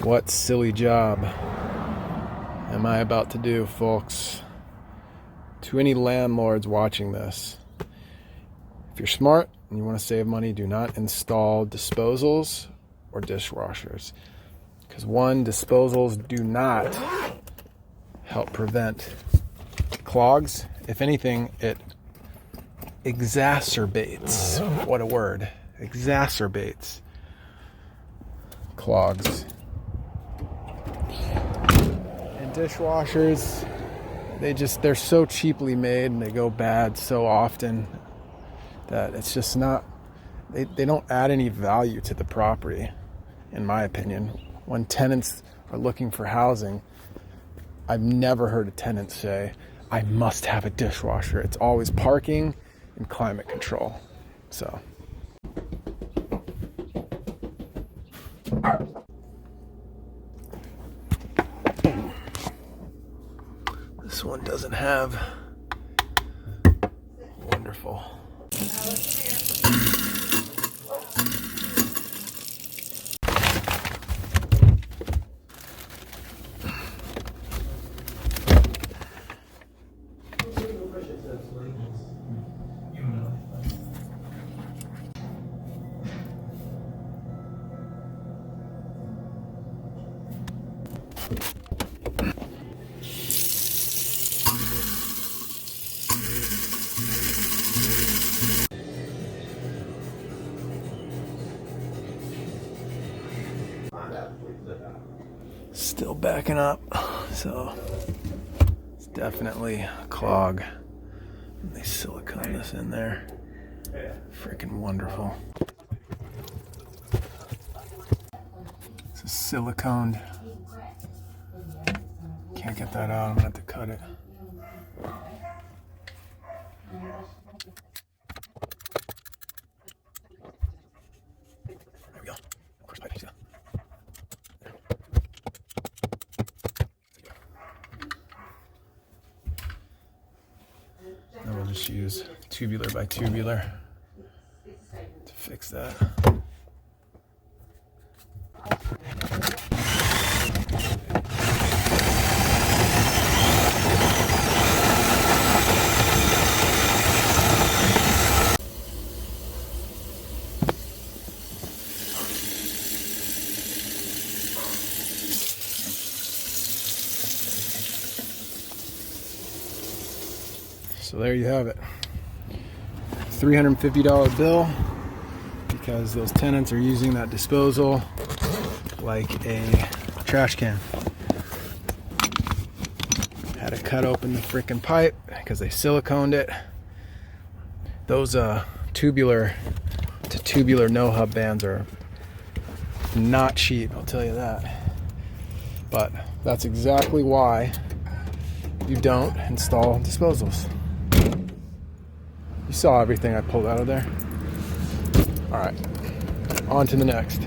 What silly job am I about to do, folks? To any landlords watching this, if you're smart and you want to save money, do not install disposals or dishwashers. Because one, disposals do not help prevent clogs. If anything, it exacerbates, what a word, exacerbates clogs. And dishwashers, they're so cheaply made and they go bad so often that it's just not, they don't add any value to the property, in my opinion. When tenants are looking for housing, I've never heard a tenant say, I must have a dishwasher. It's always parking and climate control. So this one doesn't have. Wonderful. Still backing up, so it's definitely a clog. They silicone this in there. Freaking wonderful. This is siliconed. Can't get that out, I'm gonna have to cut it. There we go. Of course, pipe. Then we'll just use tubular by tubular to fix that. So there you have it. $350 bill because those tenants are using that disposal like a trash can. Had to cut open the freaking pipe because they siliconed it. Those tubular to tubular no hub bands are not cheap, I'll tell you that. But that's exactly why you don't install disposals. You saw everything I pulled out of there. All right, on to the next.